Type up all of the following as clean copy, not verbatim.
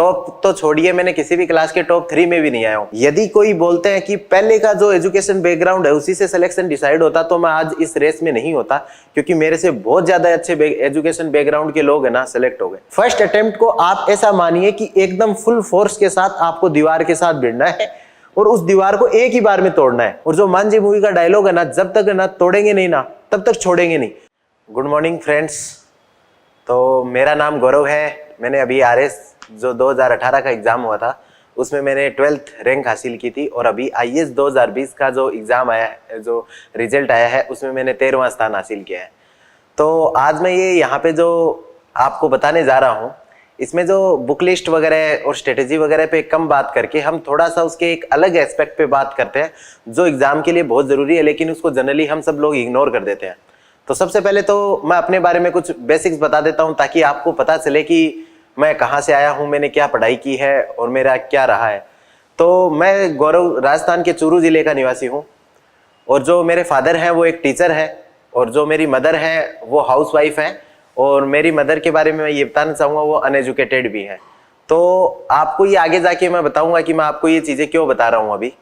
Top तो छोड़िए, मैंने किसी भी क्लास के टॉप 3 में भी नहीं आया हूँ। यदि कोई बोलते हैं कि पहले का जो एजुकेशन बैकग्राउंड है उसी से सिलेक्शन डिसाइड होता, तो मैं आज इस रेस में नहीं होता, क्योंकि मेरे से बहुत ज्यादा अच्छे एजुकेशन बैकग्राउंड के लोग है ना सेलेक्ट हो गए। फर्स्ट अटेम्प्ट को आप ऐसा मानिए कि एकदम फुल फोर्स के साथ आपको दीवार के साथ भिड़ना है और उस दीवार को एक ही बार में तोड़ना है। और जो मांझी मूवी का डायलॉग है ना, जब तक ना तोड़ेंगे नहीं ना तब तक छोड़ेंगे नहीं। गुड मॉर्निंग फ्रेंड्स, तो मेरा नाम गौरव है। मैंने अभी आरएस जो 2018 का एग्जाम हुआ था उसमें मैंने 12th रैंक हासिल की थी, और अभी आईएएस 2020 का जो एग्जाम आया है, जो रिजल्ट आया है, उसमें मैंने 13वां स्थान हासिल किया है। तो आज मैं ये यहाँ पे जो आपको बताने जा रहा हूँ, इसमें जो बुक लिस्ट वगैरह और स्ट्रेटेजी वगैरह पे कम बात करके हम थोड़ा सा उसके एक अलग एस्पेक्ट पे बात करते हैं जो एग्जाम के लिए बहुत जरूरी है, लेकिन उसको जनरली हम सब लोग इग्नोर कर देते हैं। तो सबसे पहले तो मैं अपने बारे में कुछ बेसिक्स बता देता हूँ ताकि आपको पता चले कि मैं कहाँ से आया हूँ, मैंने क्या पढ़ाई की है और मेरा क्या रहा है। तो मैं गौरव राजस्थान के चूरू जिले का निवासी हूँ, और जो मेरे फादर हैं वो एक टीचर है, और जो मेरी मदर है वो हाउसवाइफ है। और मेरी मदर के बारे में मैं ये बताना चाहूँगा वो अनएजुकेटेड भी है। तो आपको ये आगे जाके मैं बताऊँगा कि मैं आपको ये चीज़ें क्यों बता रहा हूँ अभी।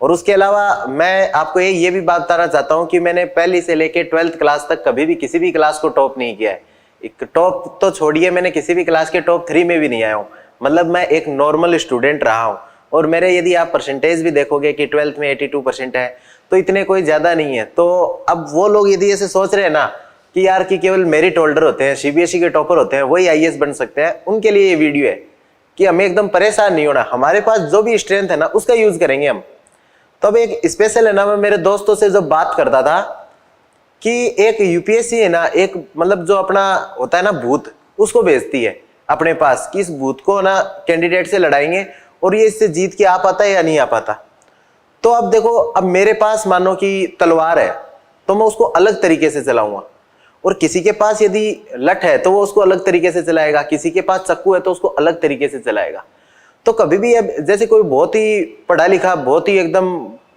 और उसके अलावा मैं आपको ये भी बात बताना चाहता हूँ कि मैंने पहली से लेके 12th क्लास तक कभी भी किसी भी क्लास को टॉप नहीं किया है। एक टॉप तो छोड़िए, मैंने किसी भी क्लास के टॉप 3 में भी नहीं आया हूँ। मतलब मैं एक नॉर्मल स्टूडेंट रहा हूँ, और मेरे यदि आप परसेंटेज भी देखोगे कि 12th में 82% है, तो इतने कोई ज़्यादा नहीं है। तो अब वो लोग यदि ऐसे सोच रहे हैं ना कि यार कि केवल मेरिट होल्डर होते हैं, सीबीएसई के टॉपर होते हैं, वही आईएएस बन सकते हैं, उनके लिए ये वीडियो है कि हमें एकदम परेशान नहीं होना। हमारे पास जो भी स्ट्रेंथ है ना उसका यूज करेंगे हम। तो अब एक स्पेशल है ना, मैं मेरे दोस्तों से जब बात करता था कि एक यूपीएससी है ना, एक मतलब जो अपना होता है ना भूत, उसको भेजती है अपने पास कि इस भूत को ना कैंडिडेट से लड़ाएंगे और ये इससे जीत के आ पाता है या नहीं आ पाता। तो अब देखो, अब मेरे पास मानो कि तलवार है तो मैं उसको अलग तरीके से चलाऊंगा, और किसी के पास यदि लठ है तो वो उसको अलग तरीके से चलाएगा, किसी के पास चाकू है तो उसको अलग तरीके से चलाएगा। तो कभी भी अब जैसे कोई बहुत ही पढ़ा लिखा, बहुत ही एकदम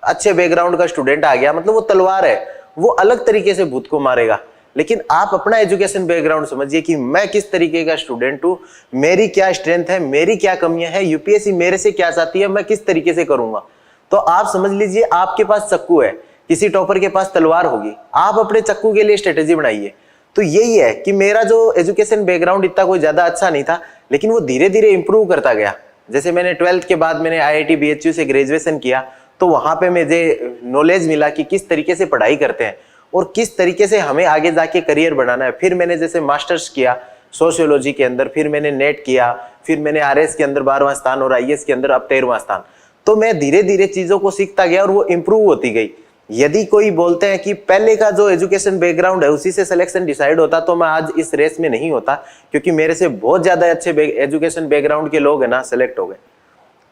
अच्छे बैकग्राउंड का स्टूडेंट आ गया, मतलब वो तलवार है, वो अलग तरीके से भूत को मारेगा। लेकिन आप अपना एजुकेशन बैकग्राउंड समझिए कि मैं किस तरीके का स्टूडेंट हूँ, मेरी क्या स्ट्रेंथ है, मेरी क्या कमियां हैं, यूपीएससी मेरे से क्या चाहती है, मैं किस तरीके से करूंगा। तो आप समझ लीजिए, आपके पास चाकू है, किसी टॉपर के पास तलवार होगी, आप अपने चाकू के लिए स्ट्रेटेजी बनाइए। तो यही है कि मेरा जो एजुकेशन बैकग्राउंड इतना कोई ज्यादा अच्छा नहीं था, लेकिन वो धीरे धीरे इंप्रूव करता गया। जैसे मैंने 12th के बाद मैंने आईआईटी बीएचयू से ग्रेजुएशन किया, तो वहां पे मुझे नॉलेज मिला कि किस तरीके से पढ़ाई करते हैं और किस तरीके से हमें आगे जाके करियर बनाना है। फिर मैंने जैसे मास्टर्स किया सोशियोलॉजी के अंदर, फिर मैंने नेट किया, फिर मैंने आरएस के अंदर 12वां स्थान और आईएएस के अंदर अब 13वां स्थान। तो मैं धीरे धीरे चीजों को सीखता गया और वो इंप्रूव होती गई। यदि कोई बोलते हैं कि पहले का जो एजुकेशन बैकग्राउंड है उसी से सिलेक्शन डिसाइड होता, तो मैं आज इस रेस में नहीं होता, क्योंकि मेरे से बहुत ज्यादा अच्छे एजुकेशन बैकग्राउंड के लोग है ना सेलेक्ट हो गए।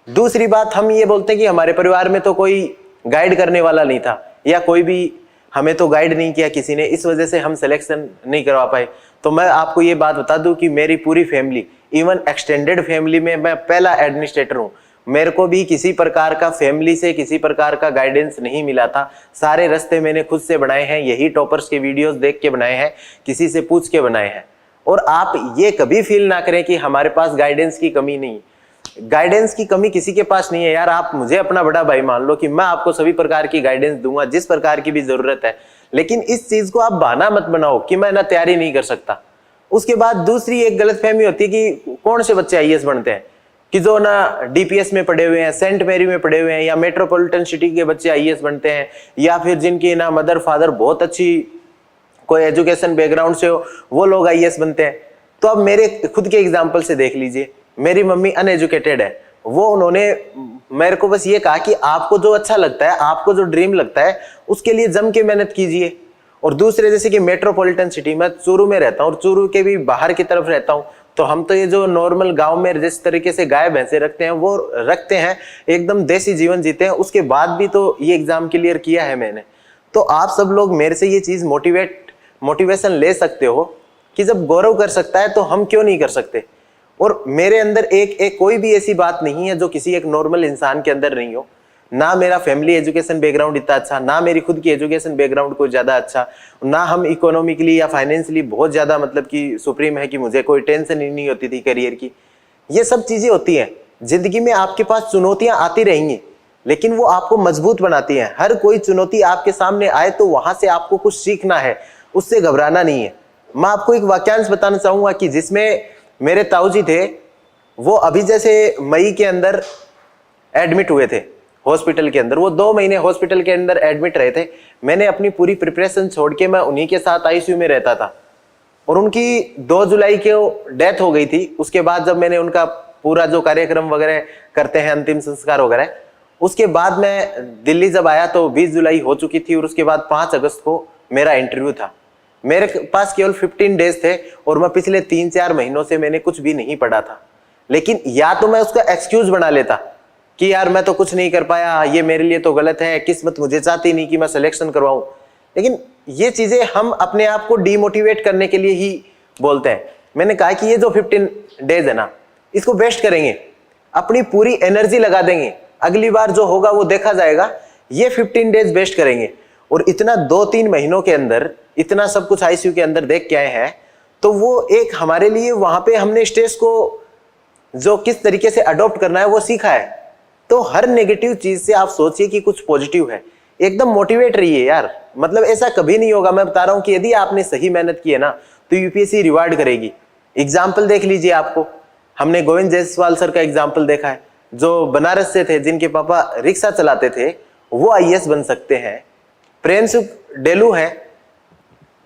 दूसरी बात, हम ये बोलते हैं कि हमारे परिवार में तो कोई गाइड करने वाला नहीं था, या कोई भी हमें तो गाइड नहीं किया किसी ने, इस वजह से हम सिलेक्शन नहीं करवा पाए। तो मैं आपको ये बात बता दूं कि मेरी पूरी फैमिली, इवन एक्सटेंडेड फैमिली में मैं पहला एडमिनिस्ट्रेटर हूँ। मेरे को भी किसी प्रकार का फैमिली से किसी प्रकार का गाइडेंस नहीं मिला था। सारे रास्ते मैंने खुद से बनाए हैं, यही टॉपर्स के वीडियोस देख के बनाए हैं, किसी से पूछ के बनाए हैं। और आप ये कभी फील ना करें कि हमारे पास गाइडेंस की कमी नहीं। गाइडेंस की कमी किसी के पास नहीं है यार। आप मुझे अपना बड़ा भाई मान लो कि मैं आपको सभी प्रकार की गाइडेंस दूंगा जिस प्रकार की भी जरूरत है, लेकिन इस चीज को आप बहाना मत बनाओ कि मैं ना तैयारी नहीं कर सकता। उसके बाद दूसरी एक गलतफहमी होती है कि कौन से बच्चे आईएएस बनते हैं कि जो ना डीपीएस में पढ़े हुए हैं, सेंट मैरी में पढ़े हुए हैं, या मेट्रोपॉलिटन सिटी के बच्चे आईएएस बनते हैं, या फिर जिनकी ना मदर फादर बहुत अच्छी कोई एजुकेशन बैकग्राउंड से हो वो लोग आईएएस बनते हैं। तो अब मेरे खुद के एग्जाम्पल से देख लीजिए, मेरी मम्मी अनएजुकेटेड है, वो उन्होंने मेरे को बस ये कहा कि आपको जो अच्छा लगता है, आपको जो ड्रीम लगता है, उसके लिए जम के मेहनत कीजिए। और दूसरे जैसे कि मेट्रोपॉलिटन सिटी, मैं चूरू में रहता हूँ और चूरू के भी बाहर की तरफ रहता हूँ, तो हम तो ये जो नॉर्मल गांव में जिस तरीके से गाय भैंसे रखते हैं वो रखते हैं, एकदम देसी जीवन जीते हैं। उसके बाद भी तो ये एग्जाम क्लियर किया है मैंने। तो आप सब लोग मेरे से ये चीज मोटिवेशन ले सकते हो कि जब गौरव कर सकता है तो हम क्यों नहीं कर सकते। और मेरे अंदर एक कोई भी ऐसी बात नहीं है जो किसी एक नॉर्मल इंसान के अंदर नहीं हो। ना मेरा फैमिली एजुकेशन बैकग्राउंड इतना अच्छा, ना मेरी खुद की एजुकेशन बैकग्राउंड कोई ज्यादा अच्छा, ना हम इकोनॉमिकली या फाइनेंशियली बहुत ज्यादा मतलब कि सुप्रीम है कि मुझे कोई टेंशन ही नहीं होती थी करियर की। ये सब चीजें होती हैं जिंदगी में। आपके पास चुनौतियां आती रहेंगी, लेकिन वो आपको मजबूत बनाती हैं। हर कोई चुनौती आपके सामने आए तो वहां से आपको कुछ सीखना है, उससे घबराना नहीं है। मैं आपको एक वाक्यांश बताना चाहूंगा कि जिसमें मेरे ताऊजी थे, वो अभी जैसे मई के अंदर एडमिट हुए थे हॉस्पिटल के अंदर। वो 2 महीने हॉस्पिटल के अंदर एडमिट रहे थे। मैंने अपनी पूरी प्रिपरेशन छोड़ के मैं उन्हीं के साथ आईसीयू में रहता था, और उनकी 2 जुलाई को डेथ हो गई थी। उसके बाद जब मैंने उनका पूरा जो कार्यक्रम वगैरह करते हैं, अंतिम संस्कार वगैरह, उसके बाद मैं दिल्ली जब आया तो 20 जुलाई हो चुकी थी, और उसके बाद 5 अगस्त को मेरा इंटरव्यू था। मेरे पास केवल 15 डेज थे, और मैं पिछले 3-4 महीनों से मैंने कुछ भी नहीं पढ़ा था। लेकिन या तो मैं उसका एक्सक्यूज बना लेता कि यार मैं तो कुछ नहीं कर पाया, ये मेरे लिए तो गलत है, किस्मत मुझे चाहती नहीं कि मैं सिलेक्शन करवाऊं। लेकिन ये चीजें हम अपने आप को डिमोटिवेट करने के लिए ही बोलते हैं। मैंने कहा कि ये जो 15 डेज है ना, इसको बेस्ट करेंगे, अपनी पूरी एनर्जी लगा देंगे, अगली बार जो होगा वो देखा जाएगा। ये 15 डेज बेस्ट करेंगे। और इतना 2-3 महीनों के अंदर इतना सब कुछ आईसीयू के अंदर देख के आए हैं, तो वो एक हमारे लिए वहां पे हमने स्ट्रेस को जो किस तरीके से अडॉप्ट करना है वो सीखा है। तो हर नेगेटिव चीज से आप सोचिए कि कुछ पॉजिटिव है, एकदम मोटिवेट रहिए यार। मतलब ऐसा कभी नहीं होगा, मैं बता रहा हूं कि यदि आपने सही मेहनत की है ना, तो यूपीएससी रिवार्ड करेगी। एग्जाम्पल देख लीजिए, आपको हमने गोविंद जायसवाल सर का एग्जाम्पल देखा है, जो बनारस से थे, जिनके पापा रिक्शा चलाते थे, वो आईएएस बन सकते हैं। प्रेमसुख डेलू है,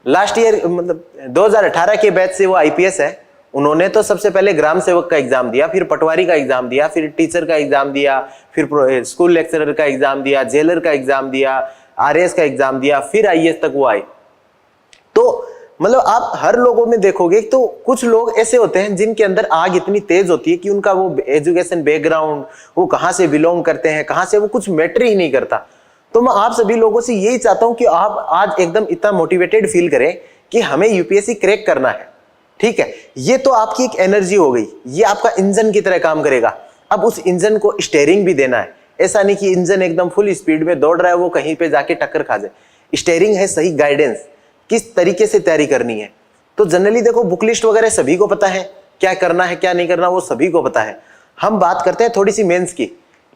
लास्ट ईयर मतलब 2018 के बैच से वो आईपीएस है। उन्होंने तो सबसे पहले ग्राम सेवक का एग्जाम दिया, फिर पटवारी का एग्जाम दिया, फिर टीचर का एग्जाम दिया, फिर स्कूल लेक्चरर का एग्जाम दिया, जेलर का एग्जाम दिया, आरएएस का एग्जाम दिया, फिर आईएएस तक वो आए। तो मतलब आप हर लोगों में देखोगे तो कुछ लोग ऐसे होते हैं जिनके अंदर आग इतनी तेज होती है कि उनका वो एजुकेशन बैकग्राउंड, वो कहां से बिलोंग करते हैं, कहां से, वो कुछ मैटर ही नहीं करता। तो मैं आप सभी लोगों से यही चाहता हूं कि आप आज एकदम इतना मोटिवेटेड फील करें कि हमें यूपीएससी क्रैक करना है। ठीक है, ये तो आपकी एक एनर्जी हो गई, ये आपका इंजन की तरह काम करेगा। अब उस इंजन को स्टीयरिंग भी देना है। ऐसा नहीं कि इंजन एकदम फुल स्पीड में दौड़ रहा है, वो कहीं पे जाके टक्कर खा जाए। स्टीयरिंग है सही गाइडेंस, किस तरीके से तैयारी करनी है। तो जनरली देखो, बुक लिस्ट वगैरह सभी को पता है, क्या करना है क्या नहीं करना वो सभी को पता है। हम बात करते हैं थोड़ी सी मेंस की,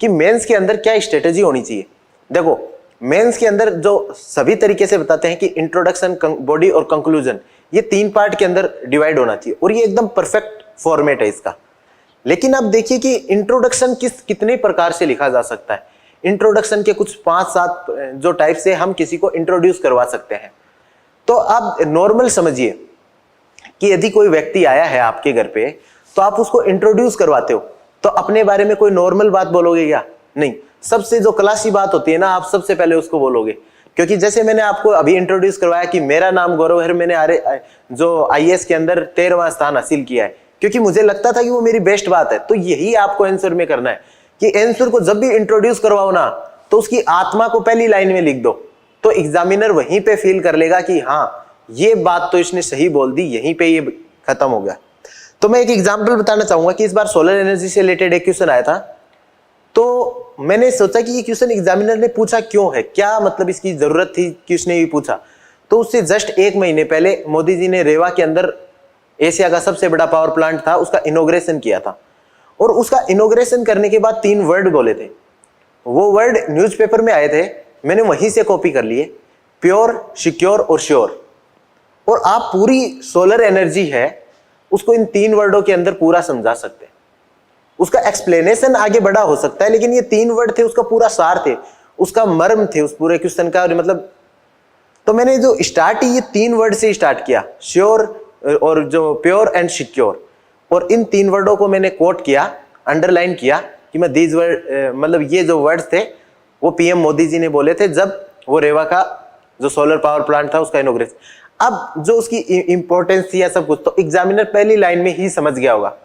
कि मेंस के अंदर क्या स्ट्रेटेजी होनी चाहिए। देखो, मेंस के अंदर जो सभी तरीके से बताते हैं कि इंट्रोडक्शन, बॉडी और कंक्लूजन, ये 3 पार्ट के अंदर डिवाइड होना चाहिए, और ये एकदम परफेक्ट फॉर्मेट है इसका। लेकिन अब देखिए कि इंट्रोडक्शन कितने प्रकार से लिखा जा सकता है। इंट्रोडक्शन के कुछ 5-7 जो टाइप से हम किसी को इंट्रोड्यूस करवा सकते हैं। तो आप नॉर्मल समझिए कि यदि कोई व्यक्ति आया है आपके घर पे, तो आप उसको इंट्रोड्यूस करवाते हो, तो अपने बारे में कोई नॉर्मल बात बोलोगे क्या? नहीं, सबसे जो क्लासी बात होती है ना, आप सबसे पहले उसको बोलोगे। क्योंकि जैसे मैंने आपको अभी इंट्रोड्यूस करवाया कि मेरा नाम गौरव है, मैंने जो आईएएस के अंदर 13वां स्थान हासिल किया है, क्योंकि मुझे लगता था कि वो मेरी बेस्ट बात है। तो यही आपको आंसर में करना है कि आंसर को जब भी इंट्रोड्यूस करवाओ ना, तो उसकी आत्मा को पहली लाइन में लिख दो, तो एग्जामिनर वहीं पे फील कर लेगा कि हाँ, ये बात तो इसने सही बोल दी, यहीं पे ये खत्म हो गया। तो मैं एक एग्जांपल बताना चाहूंगा कि इस बार सोलर एनर्जी से रिलेटेड एक क्वेश्चन आया था। तो मैंने सोचा कि ये क्वेश्चन एग्जामिनर ने पूछा क्यों है, क्या मतलब इसकी जरूरत थी कि उसने ये पूछा। तो उससे जस्ट 1 महीने पहले मोदी जी ने रेवा के अंदर एशिया का सबसे बड़ा पावर प्लांट था, उसका इनॉग्रेशन किया था। और उसका इनॉग्रेशन करने के बाद 3 वर्ड बोले थे। वो वर्ड न्यूज़पेपर में आए थे, मैंने वहीं से कॉपी कर लिए, प्योर, सिक्योर और श्योर। और आप पूरी सोलर एनर्जी है उसको इन 3 वर्डों के अंदर पूरा समझा सकते हैं। उसका एक्सप्लेनेशन आगे बड़ा हो सकता है, लेकिन ये 3 वर्ड थे, उसका पूरा सार थे, उसका मर्म थे उस पूरे क्वेश्चन का। मतलब तो मैंने जो स्टार्ट ये 3 वर्ड से स्टार्ट किया, श्योर और जो प्योर एंड सिक्योर, और इन 3 वर्डों को मैंने कोट किया, अंडरलाइन किया कि मैं दीज वर्ड, मतलब ये जो वर्ड्स थे वो पीएम मोदी जी ने बोले थे जब वो रेवा का जो सोलर पावर प्लांट था उसका इनॉग्रेशन। अब जो उसकी इंपॉर्टेंस थी या सब कुछ, तो एग्जामिनर पहली लाइन में ही समझ गया होगा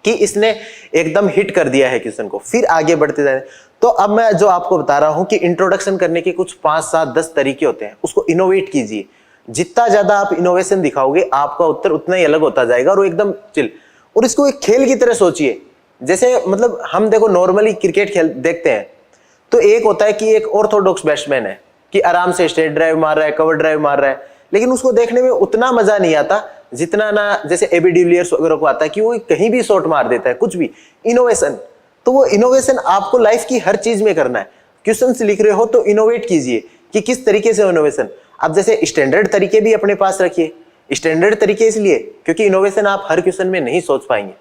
कि इसने एकदम हिट कर दिया है क्वेश्चन को, फिर आगे बढ़ते जाए। तो अब मैं जो आपको बता रहा हूं कि इंट्रोडक्शन करने के कुछ 5, 7, 10 तरीके होते हैं, उसको इनोवेट कीजिए। जितना ज्यादा आप इनोवेशन दिखाओगे, आपका उत्तर उतना ही अलग होता जाएगा, और एकदम चिल। और इसको एक खेल की तरह सोचिए। जैसे मतलब हम देखो नॉर्मली क्रिकेट खेल देखते हैं, तो एक होता है कि एक ऑर्थोडॉक्स बैट्समैन है कि आराम से स्ट्रेट ड्राइव मार रहा है, कवर ड्राइव मार रहा है, लेकिन उसको देखने में उतना मजा नहीं आता जितना ना जैसे एबी डिविलियर्स वगैरह को आता है कि वो कहीं भी शॉट मार देता है, कुछ भी इनोवेशन। तो वो इनोवेशन आपको लाइफ की हर चीज में करना है। क्वेश्चंस लिख रहे हो तो इनोवेट कीजिए कि किस तरीके से इनोवेशन। आप जैसे स्टैंडर्ड तरीके भी अपने पास रखिए। स्टैंडर्ड तरीके इसलिए क्योंकि इनोवेशन आप हर क्वेश्चन में नहीं सोच पाएंगे।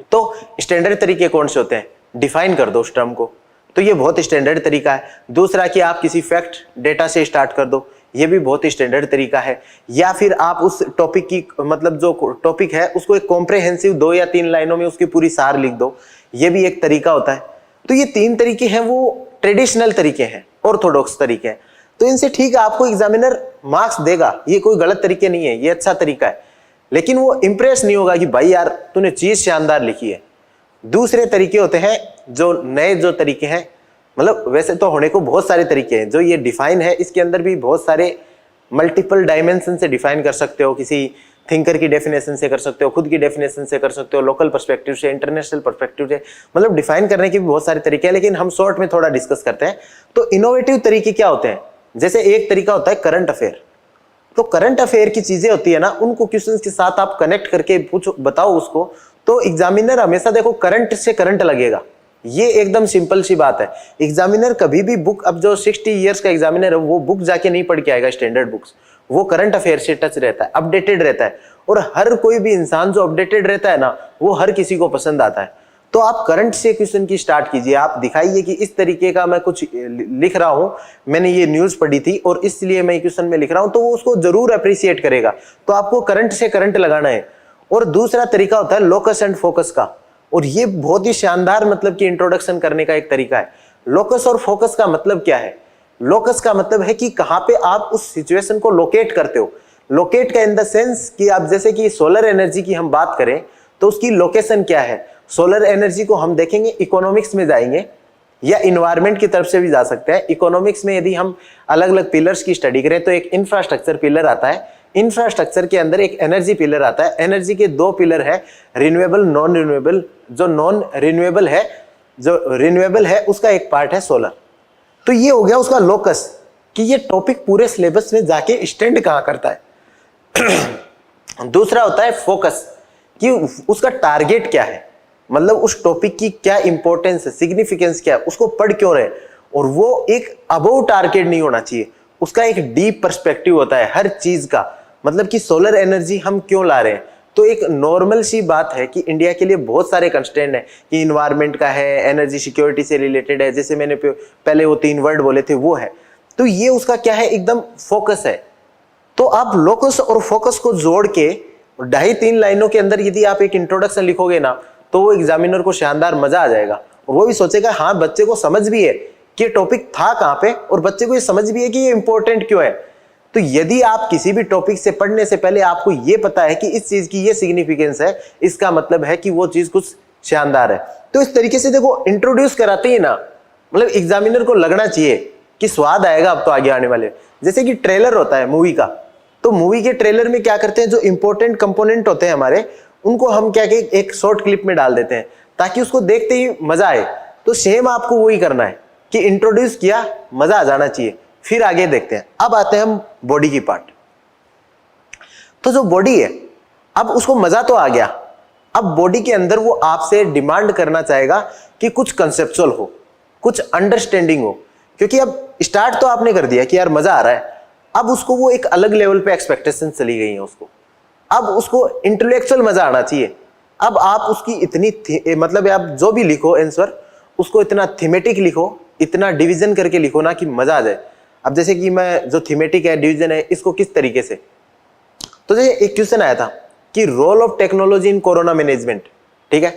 तो स्टैंडर्ड तरीके कौन से होते हैं, डिफाइन कर दो उस टर्म को, तो ये बहुत स्टैंडर्ड तरीका है। दूसरा कि आप किसी फैक्ट डेटा से स्टार्ट कर दो, ये भी बहुत ही स्टैंडर्ड तरीका है। या फिर आप उस टॉपिक की मतलब जो टॉपिक है उसको एक कॉम्प्रहेंसिव 2 या 3 लाइनों में उसकी पूरी सार लिख दो, ये भी एक तरीका होता है। तो ये 3 तरीके हैं, वो ट्रेडिशनल तरीके हैं, ऑर्थोडॉक्स तरीके हैं। तो इनसे ठीक है आपको एग्जामिनर मार्क्स देगा, ये कोई गलत तरीके नहीं है, ये अच्छा तरीका है। लेकिन वो इंप्रेस नहीं होगा कि भाई यार तूने चीज शानदार लिखी है। दूसरे तरीके होते हैं जो नए जो तरीके हैं, मतलब वैसे तो होने को बहुत सारे तरीके हैं, जो ये डिफाइन है इसके अंदर भी बहुत सारे मल्टीपल डायमेंशन से डिफाइन कर सकते हो। किसी थिंकर की डेफिनेशन से कर सकते हो, खुद की डेफिनेशन से कर सकते हो, लोकल पर्सपेक्टिव से, इंटरनेशनल पर्सपेक्टिव से, मतलब डिफाइन करने के भी बहुत सारे तरीके हैं। लेकिन हम शॉर्ट में थोड़ा डिस्कस करते हैं। तो इनोवेटिव तरीके क्या होते हैं, जैसे एक तरीका होता है करंट अफेयर। तो करंट अफेयर की चीजें होती है ना, उनको क्वेश्चंस के साथ आप कनेक्ट करके पूछो, बताओ उसको, तो एग्जामिनर हमेशा देखो करंट से करंट लगेगा। ये एकदम सिंपल सी बात है। एग्जामिनर कभी भी बुक, अब जो 60 इयर्स का एग्जामिनर है वो बुक जाके नहीं पढ़ के आएगा स्टैंडर्ड बुक्स, वो करंट अफेयर से टच रहता है, अपडेटेड रहता है। और हर कोई भी इंसान जो अपडेटेड रहता है ना, वो हर किसी को पसंद आता है। तो आप करंट से क्वेश्चन की स्टार्ट कीजिए, आप दिखाइए कि इस तरीके का मैं कुछ लिख रहा हूं, मैंने ये न्यूज पढ़ी थी और इसलिए मैं क्वेश्चन में लिख रहा हूं, तो वो उसको जरूर अप्रिशिएट करेगा। तो आपको करंट से करंट लगाना है। और दूसरा तरीका होता है लोकस एंड फोकस का, और ये बहुत ही शानदार मतलब कि इंट्रोडक्शन करने का एक तरीका है। लोकस और फोकस का मतलब क्या है, लोकस का मतलब है कि कहां पे आप उस सिचुएशन को लोकेट करते हो। लोकेट का इन द सेंस कि आप जैसे कि सोलर एनर्जी की हम बात करें तो उसकी लोकेशन क्या है। सोलर एनर्जी को हम देखेंगे, इकोनॉमिक्स में जाएंगे या इन्वायरमेंट की तरफ से भी जा सकते हैं। इकोनॉमिक्स में यदि हम अलग अलग पिलर्स की स्टडी करें तो एक इंफ्रास्ट्रक्चर पिलर आता है, इंफ्रास्ट्रक्चर के अंदर एक एनर्जी पिलर आता है। एनर्जी के 2 पिलर है, रिन्यूएबल, नॉन रिन्यूएबल। जो नॉन रिन्यूएबल है, जो रिन्यूएबल है उसका एक पार्ट है सोलर। तो ये हो गया उसका लोकस कि ये टॉपिक पूरे सिलेबस में जाके स्टैंड कहां करता है। दूसरा होता है फोकस कि उसका टारगेट क्या है, मतलब उस टॉपिक की क्या इंपॉर्टेंस है, सिग्निफिकेंस क्या है, उसको पढ़ क्यों रहे। और वो एक अबव टारगेट नहीं होना चाहिए, उसका एक डीप पर्सपेक्टिव होता है हर चीज का, मतलब कि सोलर एनर्जी हम क्यों ला रहे हैं। तो एक नॉर्मल सी बात है कि इंडिया के लिए बहुत सारे कंस्ट्रेंट है कि इन्वायरमेंट का है, एनर्जी सिक्योरिटी से रिलेटेड है, जैसे मैंने पहले वो 3 वर्ड बोले थे वो है। तो ये उसका क्या है, एकदम फोकस है। तो आप लोकस और फोकस को जोड़ के 2.5-3 लाइनों के अंदर यदि आप एक इंट्रोडक्शन लिखोगे ना, तो वो एग्जामिनर को शानदार मजा आ जाएगा। और वो भी सोचेगा हाँ बच्चे को समझ भी है कि टॉपिक था कहां पे, और बच्चे को ये समझ भी है कि ये इंपॉर्टेंट क्यों है। तो यदि आप किसी भी टॉपिक से पढ़ने से पहले आपको ये पता है कि इस चीज की ये सिग्निफिकेंस है, इसका मतलब है कि वो चीज कुछ शानदार है। तो इस तरीके से देखो इंट्रोड्यूस कराते ही ना, मतलब एग्जामिनर को लगना चाहिए कि स्वाद आएगा अब तो आगे आने वाले। जैसे कि ट्रेलर होता है मूवी का, तो मूवी के ट्रेलर में क्या करते हैं, जो इंपॉर्टेंट कंपोनेंट होते हैं हमारे, उनको हम क्या कि एक शॉर्ट क्लिप में डाल देते हैं ताकि उसको देखते ही मजा आए। तो सेम आपको वही करना है कि इंट्रोड्यूस किया, मजा आ जाना चाहिए, फिर आगे देखते हैं। अब आते हैं हम बॉडी की पार्ट। तो जो बॉडी है, अब उसको मजा तो आ गया, अब बॉडी के अंदर वो आपसे डिमांड करना चाहेगा कि कुछ कंसेप्चुअल हो, कुछ अंडरस्टैंडिंग हो, क्योंकि अब स्टार्ट तो आपने कर दिया कि यार मजा आ रहा है। अब उसको वो एक अलग लेवल पे एक्सपेक्टेशन चली गई है उसको, अब उसको इंटेलेक्चुअल मजा आना चाहिए। अब आप उसकी इतनी मतलब आप जो भी लिखो आंसर, उसको इतना थीमेटिक लिखो, इतना डिवीजन करके लिखो ना कि मजा आ जाए। अब जैसे कि मैं जो थीमेटिक है, डिवीजन है, इसको किस तरीके से, तो जैसे एक क्वेश्चन आया था कि role of technology in corona management, ठीक है।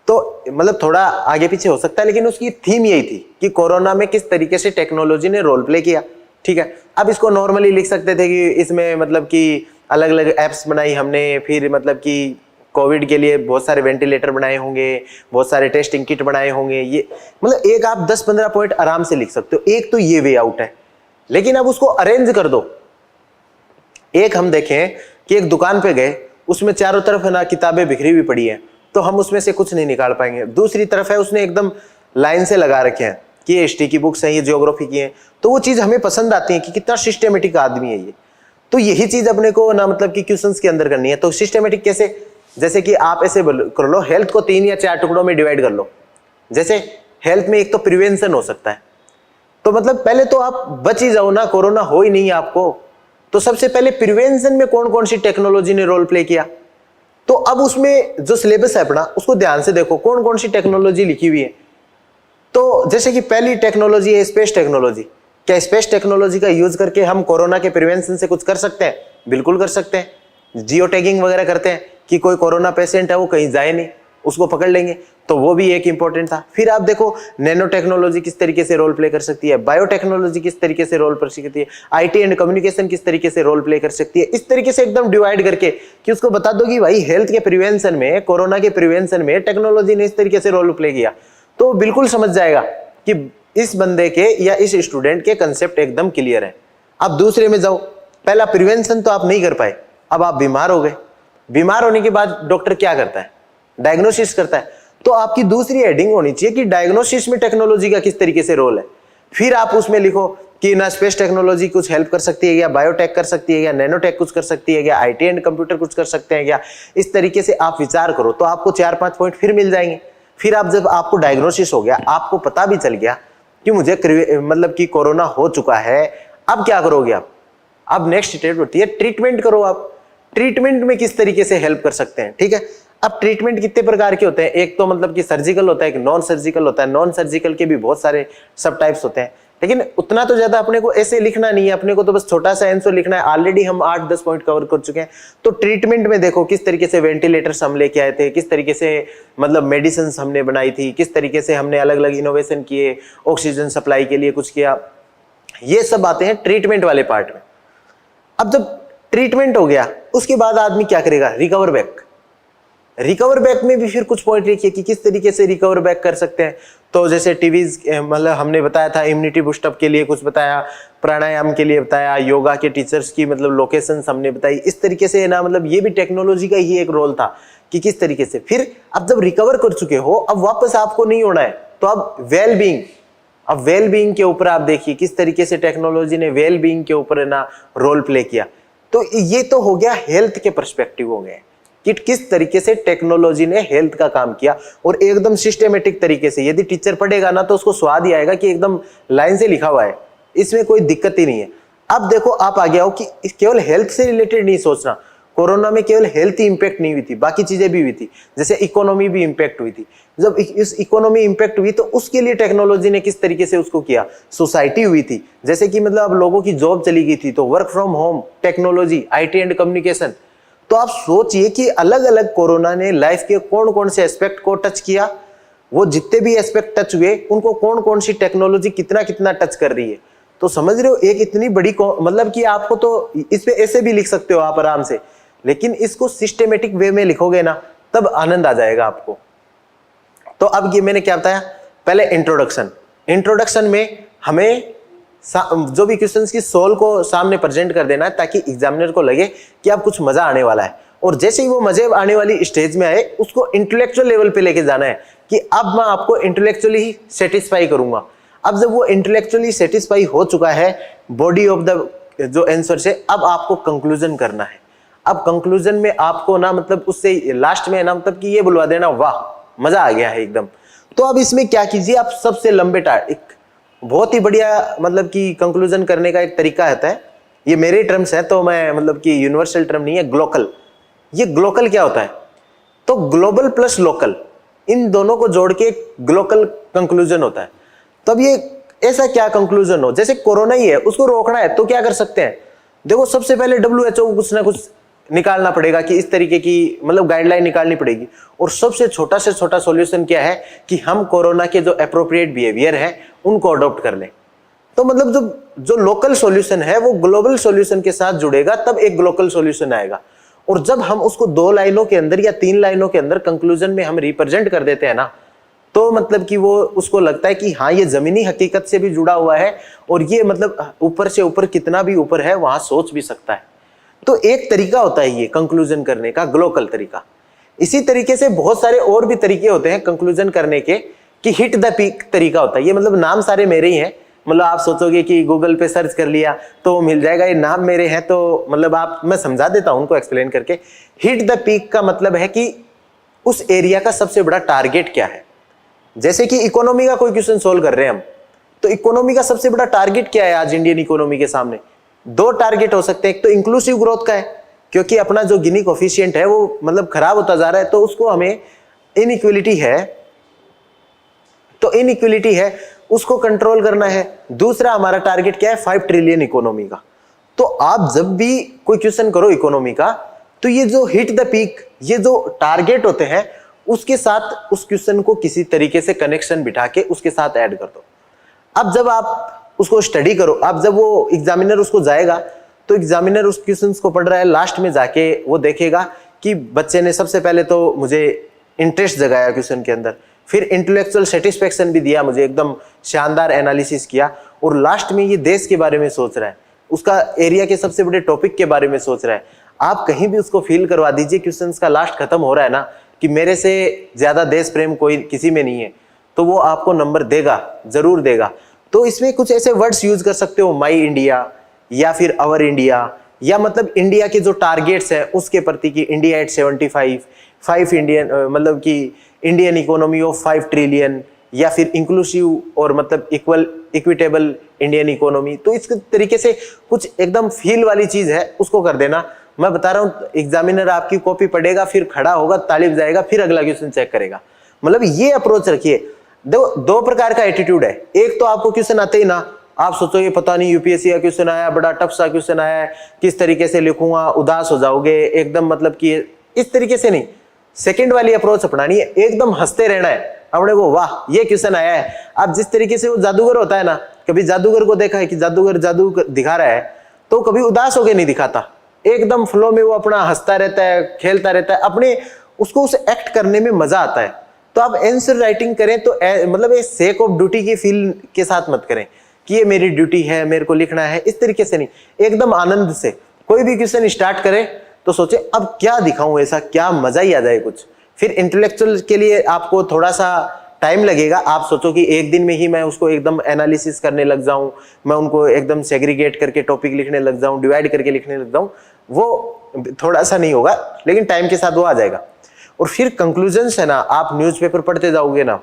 तो मतलब थोड़ा आगे पीछे हो सकता है, लेकिन उसकी थीम यही थी कि कोरोना में किस तरीके से टेक्नोलॉजी ने रोल प्ले किया, ठीक है। अब इसको नॉर्मली लिख सकते थे कि इसमें मतलब कि अलग अलग एप्स बनाई हमने, फिर मतलब कि कोविड के लिए बहुत सारे वेंटिलेटर बनाए होंगे, बहुत सारे टेस्टिंग किट बनाए होंगे, ये मतलब एक आप 10-15 पॉइंट आराम से लिख सकते हो। एक तो ये वे आउट है, लेकिन अब उसको अरेंज कर दो। एक हम देखें कि एक दुकान पे गए, उसमें चारों तरफ है ना किताबें बिखरी हुई पड़ी है, तो हम उसमें से कुछ नहीं निकाल पाएंगे। दूसरी तरफ है उसने एकदम लाइन से लगा रखे हैं कि ये हिस्ट्री की बुक्स हैं, ये ज्योग्राफी की हैं, तो वो चीज हमें पसंद आती है कि कितना सिस्टेमेटिक आदमी है ये। तो यही चीज अपने को ना मतलब कि क्वेश्चंस के अंदर करनी है। तो सिस्टमेटिक कैसे, जैसे कि आप ऐसे कर लो, हेल्थ को 3 या 4 टुकड़ों में डिवाइड कर लो। जैसे हेल्थ में एक तो प्रिवेंशन हो सकता है, तो मतलब पहले तो आप बच ही जाओ ना, कोरोना हो ही नहीं आपको। तो सबसे पहले प्रिवेंशन में कौन कौन सी टेक्नोलॉजी ने रोल प्ले किया, तो अब उसमें जो सिलेबस है अपना उसको ध्यान से देखो कौन कौन सी टेक्नोलॉजी लिखी हुई है। तो जैसे कि पहली टेक्नोलॉजी है स्पेस टेक्नोलॉजी। क्या स्पेस टेक्नोलॉजी का यूज करके हम कोरोना के प्रिवेंशन से कुछ कर सकते हैं? बिल्कुल कर सकते हैं। जियो टैगिंग वगैरह करते हैं कि कोई कोरोना पेशेंट है वो कहीं जाए नहीं, उसको पकड़ लेंगे, तो वो भी एक इंपॉर्टेंट था। फिर आप देखो नैनो टेक्नोलॉजी किस तरीके से रोल प्ले कर सकती है, बायोटेक्नोलॉजी किस तरीके से रोल कर सकती है, आईटी एंड कम्युनिकेशन किस तरीके से रोल प्ले कर सकती है। इस तरीके से एकदम डिवाइड करके कि उसको बता दो कि भाई हेल्थ के प्रिवेंशन में, कोरोना के प्रिवेंशन में टेक्नोलॉजी ने इस तरीके से रोल प्ले किया, तो बिल्कुल समझ जाएगा कि इस बंदे के या इस स्टूडेंट के कंसेप्ट एकदम क्लियर है। अब दूसरे में जाओ, पहला प्रिवेंशन तो आप नहीं कर पाए, अब आप बीमार हो गए। बीमार होने के बाद डॉक्टर क्या करता है? डायग्नोसिस करता है। तो आपकी दूसरी हेडिंग होनी चाहिए कि डायग्नोसिस में टेक्नोलॉजी का किस तरीके से रोल है। फिर आप उसमें लिखो कि ना स्पेस टेक्नोलॉजी कुछ हेल्प कर सकती है, या बायोटेक कर सकती है, या नैनोटेक कुछ कर सकती है, या आईटी एंड कंप्यूटर कुछ कर सकते हैं क्या। इस तरीके से आप विचार करो तो आपको 4-5 पॉइंट फिर मिल जाएंगे। फिर आप जब आपको डायग्नोसिस हो गया, आपको पता भी चल गया कि मुझे मतलब कि कोरोना हो चुका है, अब क्या करोगे आप? अब नेक्स्ट स्टेप होती है ट्रीटमेंट करो। आप ट्रीटमेंट में किस तरीके से हेल्प कर सकते हैं, ठीक है। अब ट्रीटमेंट कितने प्रकार के होते हैं? एक तो मतलब कि सर्जिकल होता है, एक नॉन सर्जिकल होता है। नॉन सर्जिकल के भी बहुत सारे सब टाइप्स होते हैं, लेकिन उतना तो ज्यादा अपने को ऐसे लिखना नहीं है, अपने को तो बस छोटा सा आंसर लिखना है। ऑलरेडी हम 8-10 पॉइंट कवर कर चुके हैं। तो ट्रीटमेंट में देखो किस तरीके से वेंटिलेटर्स हम लेके आए थे, किस तरीके से मतलब मेडिसिन हमने बनाई थी, किस तरीके से हमने अलग अलग इनोवेशन किए, ऑक्सीजन सप्लाई के लिए कुछ किया, ये सब आते हैं ट्रीटमेंट वाले पार्ट में। अब जब ट्रीटमेंट हो गया उसके बाद आदमी क्या करेगा? Recover back. रिकवर बैक में भी फिर कुछ पॉइंट लिखिए कि किस तरीके से रिकवर बैक कर सकते हैं। तो जैसे टीवीज मतलब हमने बताया था, इम्यूनिटी बूस्टअप के लिए कुछ बताया, प्राणायाम के लिए बताया, योगा के टीचर्स की मतलब लोकेशंस हमने बताई। इस तरीके से ना मतलब ये भी टेक्नोलॉजी का ही एक रोल था कि किस तरीके से। फिर अब जब रिकवर कर चुके हो, अब वापस आपको नहीं होना है, तो अब वेल बीइंग, अब वेल बीइंग के ऊपर आप देखिए किस तरीके से टेक्नोलॉजी ने वेल बीइंग के ऊपर ना रोल प्ले किया। तो ये तो हो गया हेल्थ के पर्सपेक्टिव हो गए कि किस तरीके से टेक्नोलॉजी ने हेल्थ का काम किया, और एकदम सिस्टमेटिक तरीके से। यदि टीचर पढ़ेगा ना तो उसको स्वाद ही आएगा कि एकदम लाइन से लिखा हुआ है, इसमें कोई दिक्कत ही नहीं है। अब देखो आप आ गया हो कि केवल हेल्थ से रिलेटेड नहीं सोचना। कोरोना में केवल हेल्थ ही इंपैक्ट नहीं हुई थी, बाकी चीजें भी हुई थी, जैसे इकोनॉमी भी इंपैक्ट हुई थी। जब इस इकोनॉमी इंपैक्ट हुई तो उसके लिए टेक्नोलॉजी ने किस तरीके से उसको किया। सोसाइटी हुई थी, जैसे कि मतलब अब लोगों की जॉब चली गई थी, तो work from home, technology, IT and communication. तो आप सोचिए कि अलग अलग कोरोना ने लाइफ के कौन कौन से एस्पेक्ट को टच किया, वो जितने भी एस्पेक्ट टच हुए उनको कौन कौन सी टेक्नोलॉजी कितना कितना टच कर रही है। तो समझ रहे हो, एक इतनी बड़ी मतलब कि आपको तो इस पे ऐसे भी लिख सकते हो आप आराम से, लेकिन इसको सिस्टेमेटिक वे में लिखोगे ना तब आनंद आ जाएगा आपको। तो अब ये मैंने क्या बताया, पहले इंट्रोडक्शन। इंट्रोडक्शन में हमें जो भी क्वेश्चंस की सोल को सामने प्रेजेंट कर देना है, ताकि एग्जामिनर को लगे कि अब कुछ मजा आने वाला है। और जैसे ही वो मजे आने वाली स्टेज में आए, उसको इंटेलेक्चुअल लेवल पे लेके जाना है कि अब मैं आपको इंटेलेक्चुअली ही सेटिस्फाई करूंगा। अब जब वो इंटेलेक्चुअली सेटिस्फाई हो चुका है बॉडी ऑफ द जो आंसर से, अब आपको कंक्लूजन करना है। अब कंक्लूजन में आपको ना मतलब उससे लास्ट में ना मतलब कि ये बुलवा देना, वाह मजा आ गया है एकदम। तो अब इसमें क्या कीजिए, आप सबसे लंबे एक बहुत ही बढ़िया मतलब कि कंक्लूजन करने का एक तरीका होता है। ये मेरे टर्म्स है, तो मैं मतलब कि यूनिवर्सल टर्म नहीं है, ग्लोकल। ये ग्लोकल क्या होता है? तो ग्लोबल प्लस लोकल, इन दोनों को जोड़ के ग्लोकल कंक्लूजन होता है। तो अब ये ऐसा क्या कंक्लूजन हो, जैसे कोरोना ही है, उसको रोकना है तो क्या कर सकते हैं? देखो सबसे पहले WHO को कुछ ना कुछ निकालना पड़ेगा कि इस तरीके की मतलब गाइडलाइन निकालनी पड़ेगी। और सबसे छोटा से छोटा सॉल्यूशन क्या है कि हम कोरोना के जो एप्रोप्रिएट बिहेवियर है उनको अडॉप्ट कर लें। तो मतलब जो लोकल सॉल्यूशन है वो ग्लोबल सॉल्यूशन के साथ जुड़ेगा, तब एक ग्लोबल सॉल्यूशन आएगा। और जब हम उसको 2 लाइनों के अंदर या 3 लाइनों के अंदर कंक्लूजन में हम रिप्रेजेंट कर देते हैं ना, तो मतलब कि वो उसको लगता है कि हाँ ये जमीनी हकीकत से भी जुड़ा हुआ है, और ये मतलब ऊपर से ऊपर कितना भी ऊपर है वहां सोच भी सकता है। तो एक तरीका होता है ये कंक्लूजन करने का, ग्लोकल तरीका। इसी तरीके से बहुत सारे और भी तरीके होते हैं कंक्लूजन करने के, कि हिट द पीक तरीका होता है। ये मतलब नाम सारे मेरे ही हैं, मतलब आप सोचोगे कि गूगल पे सर्च कर लिया तो वो मिल जाएगा, ये नाम मेरे हैं। तो मतलब आप, मैं समझा देता हूं उनको एक्सप्लेन करके। हिट द पीक का मतलब है कि उस एरिया का सबसे बड़ा टारगेट क्या है। जैसे कि इकोनॉमी का कोई क्वेश्चन सोल्व कर रहे हैं हम, तो इकोनॉमी का सबसे बड़ा टारगेट क्या है आज इंडियन इकोनॉमी के सामने? दो टारगेट हो सकते हैं। एक तो इंक्लूसिव ग्रोथ का है, क्योंकि अपना जो गिनी कोफिशिएंट है वो मतलब खराब होता जा रहा है, तो उसको हमें इनइक्वलिटी है, तो इनइक्वलिटी है उसको कंट्रोल करना है। दूसरा हमारा टारगेट क्या है? 5 ट्रिलियन इकोनॉमी का। तो आप जब भी कोई क्वेश्चन करो इकोनॉमी का, तो ये जो हिट द पीक, ये जो टारगेट होते हैं, उसके साथ उस क्वेश्चन को किसी तरीके से कनेक्शन बिठा के उसके साथ ऐड कर दो। अब जब आप उसको स्टडी करो, अब जब वो एग्जामिनर उसको जाएगा, तो एग्जामिनर उस क्वेश्चन को पढ़ रहा है, लास्ट में जाके वो देखेगा कि बच्चे ने सबसे पहले तो मुझे इंटरेस्ट जगाया क्वेश्चन के अंदर, फिर इंटेलेक्चुअल सेटिस्फेक्शन भी दिया मुझे, एकदम शानदार एनालिसिस किया, और लास्ट में ये देश के बारे में सोच रहा है, उसका एरिया के सबसे बड़े टॉपिक के बारे में सोच रहा है। आप कहीं भी उसको फील करवा दीजिए क्वेश्चंस का लास्ट खत्म हो रहा है ना, कि मेरे से ज्यादा देश प्रेम कोई किसी में नहीं है, तो वो आपको नंबर देगा, जरूर देगा। तो इसमें कुछ ऐसे वर्ड्स यूज कर सकते हो, माई इंडिया या फिर अवर इंडिया, या मतलब इंडिया के जो टारगेट्स हैं उसके प्रति कि इंडिया एट 75, 5 इंडियन, मतलब कि इंडियन इकोनॉमी ऑफ 5 ट्रिलियन, या फिर इंक्लूसिव और मतलब इक्विटेबल इंडियन इकोनॉमी। तो इस तरीके से कुछ एकदम फील वाली चीज है, उसको कर देना। मैं बता रहा हूँ, एग्जामिनर आपकी कॉपी पढ़ेगा, फिर खड़ा होगा, ताली बजाएगा, फिर अगला क्वेश्चन चेक करेगा। मतलब ये अप्रोच रखिए। दो प्रकार का एटीट्यूड है। एक तो आपको क्वेश्चन आते ही ना आप सोचो ये पता नहीं यूपीएससी का क्वेश्चन आया, बड़ा टफ सा क्वेश्चन आया है, किस तरीके से लिखूंगा, उदास हो जाओगे एकदम, मतलब कि इस तरीके से नहीं। सेकंड वाली अप्रोच अपनानी है, एकदम हंसते रहना है अपने को, वाह ये क्वेश्चन आया है। अब जिस तरीके से वो जादूगर होता है ना, कभी जादूगर को देखा है कि जादूगर जादू दिखा रहा है, तो कभी उदास होकर नहीं दिखाता, एकदम फ्लो में वो अपना हंसता रहता है, खेलता रहता है, अपने उसको उसे एक्ट करने में मजा आता है। तो आप आंसर राइटिंग करें तो मतलब ये सेक ऑफ ड्यूटी की फील के साथ मत करें कि ये मेरी ड्यूटी है, मेरे को लिखना है, इस तरीके से नहीं। एकदम आनंद से कोई भी क्वेश्चन स्टार्ट करें तो सोचे अब क्या दिखाऊं ऐसा, क्या मजा ही आ जाए कुछ। फिर इंटेलेक्चुअल के लिए आपको थोड़ा सा टाइम लगेगा। आप सोचो कि एक दिन में ही मैं उसको एकदम एनालिसिस करने लग जाऊं, मैं उनको एकदम सेग्रीगेट करके टॉपिक लिखने लग जाऊं, डिवाइड करके लिखने लग जाऊं, वो थोड़ा सा नहीं होगा, लेकिन टाइम के साथ वो आ जाएगा। और फिर कंक्लूजन्स है ना, आप न्यूज़पेपर पढ़ते जाओगे ना,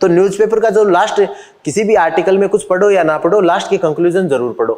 तो न्यूज़पेपर का जो लास्ट, किसी भी आर्टिकल में कुछ पढ़ो या ना पढ़ो, लास्ट की कंक्लूजन जरूर पढ़ो,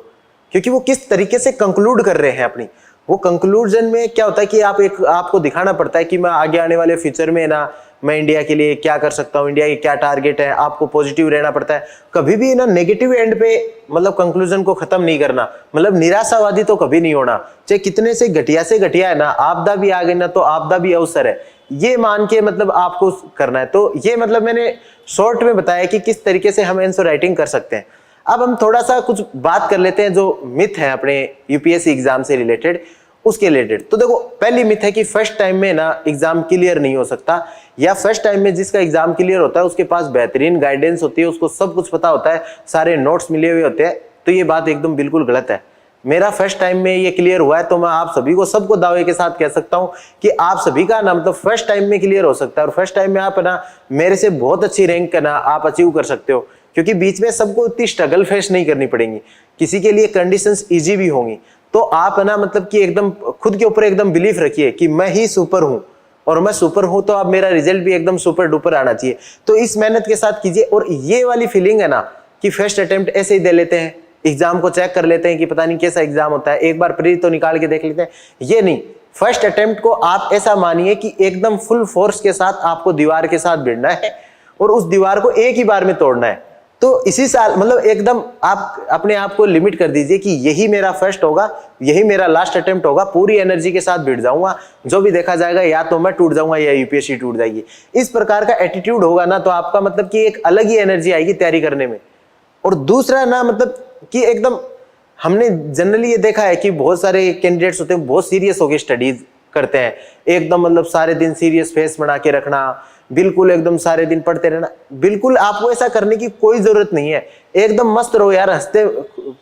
क्योंकि वो किस तरीके से कंक्लूड कर रहे हैं अपनी। वो कंक्लूजन में क्या होता है कि आपको दिखाना पड़ता है कि मैं आगे आने वाले फ्यूचर में ना मैं इंडिया के लिए क्या कर सकता हूँ, इंडिया के क्या टारगेट है। आपको पॉजिटिव रहना पड़ता है, कभी भी ना नेगेटिव एंड पे मतलब कंक्लूजन को खत्म नहीं करना, मतलब निराशावादी तो कभी नहीं होना। चाहे कितने से घटिया है ना, आपदा भी आ गई ना तो आपदा भी अवसर है, ये मान के मतलब आपको करना है। तो ये मतलब मैंने शॉर्ट में बताया कि किस तरीके से हम आंसर राइटिंग कर सकते हैं। अब हम थोड़ा सा कुछ बात कर लेते हैं जो मिथ है अपने यूपीएससी एग्जाम से रिलेटेड, उसके रिलेटेड। तो देखो, पहली मिथ है कि फर्स्ट टाइम में ना एग्जाम क्लियर नहीं हो सकता, या फर्स्ट टाइम में जिसका एग्जाम क्लियर होता है उसके पास बेहतरीन गाइडेंस होती है, उसको सब कुछ पता होता है, सारे नोट्स मिले हुए होते हैं। तो ये बात एकदम बिल्कुल गलत है। मेरा फर्स्ट टाइम में ये क्लियर हुआ है, तो मैं आप सभी को, सबको दावे के साथ कह सकता हूं कि आप सभी का ना मतलब फर्स्ट टाइम में क्लियर हो सकता है। और फर्स्ट टाइम में आप ना मेरे से बहुत अच्छी रैंक ना आप अचीव कर सकते हो, क्योंकि बीच में सबको इतनी स्ट्रगल फेस नहीं करनी पड़ेगी, किसी के लिए कंडीशंस इजी भी होंगी। तो आप ना मतलब कि एकदम खुद के ऊपर एकदम बिलीफ रखिए कि मैं ही सुपर हूं, और मैं सुपर हूं तो अब मेरा रिजल्ट भी एकदम सुपर डुपर आना चाहिए। तो इस मेहनत के साथ कीजिए। और ये वाली फीलिंग है ना कि फर्स्ट अटेम्प्ट ऐसे ही दे लेते हैं, एग्जाम को चेक कर लेते हैं कि पता नहीं कैसा एग्जाम होता है, एक बार प्री तो निकाल के देख लेते हैं, ये नहीं। फर्स्ट अटेम्प्ट को आप ऐसा मानिए कि एकदम फुल फोर्स के साथ आपको दीवार के साथ भिड़ना है, और उस दीवार को एक ही बार में तोड़ना है। तो इसी साल मतलब एकदम आप अपने आप को लिमिट कर दीजिए कि यही मेरा फर्स्ट होगा, यही मेरा लास्ट अटेम्प्ट होगा, पूरी एनर्जी के साथ भिड़ जाऊंगा, जो भी देखा जाएगा या तो मैं टूट जाऊंगा या यूपीएससी टूट जाएगी। इस प्रकार का एटीट्यूड होगा ना तो आपका मतलब कि एक अलग ही एनर्जी आएगी तैयारी करने में। और दूसरा ना मतलब कि एकदम हमने जनरली ये देखा है कि बहुत सारे कैंडिडेट्स होते हैं, बहुत सीरियस होकर स्टडीज करते हैं, एकदम मतलब सारे दिन सीरियस फेस बना के रखना, बिल्कुल एकदम सारे दिन पढ़ते रहना। बिल्कुल आपको ऐसा करने की कोई जरूरत नहीं है। एकदम मस्त रहो यार, हंसते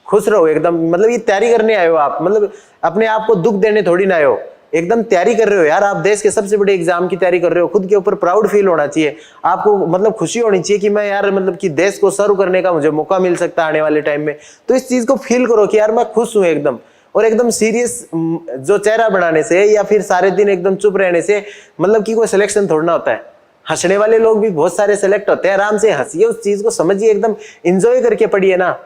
खुश रहो एकदम। मतलब ये तैयारी करने आए हो आप, मतलब अपने आप को दुख देने थोड़ी ना आए हो। एकदम तैयारी कर रहे हो यार, आप देश के सबसे बड़े एग्जाम की तैयारी कर रहे हो, खुद के ऊपर प्राउड फील होना चाहिए आपको, मतलब खुशी होनी चाहिए कि मैं यार मतलब कि देश को सर्व करने का मुझे मौका मिल सकता है आने वाले टाइम में। तो इस चीज को फील करो कि यार मैं खुश हूं एकदम। और एकदम सीरियस जो चेहरा बनाने से या फिर सारे दिन एकदम चुप रहने से मतलब कि कोई सिलेक्शन थोड़ा ना होता है। हंसने वाले लोग भी बहुत सारे सिलेक्ट होते हैं, आराम से हंसिए, उस चीज को समझिए, एकदम इंजॉय करके पढ़िए ना।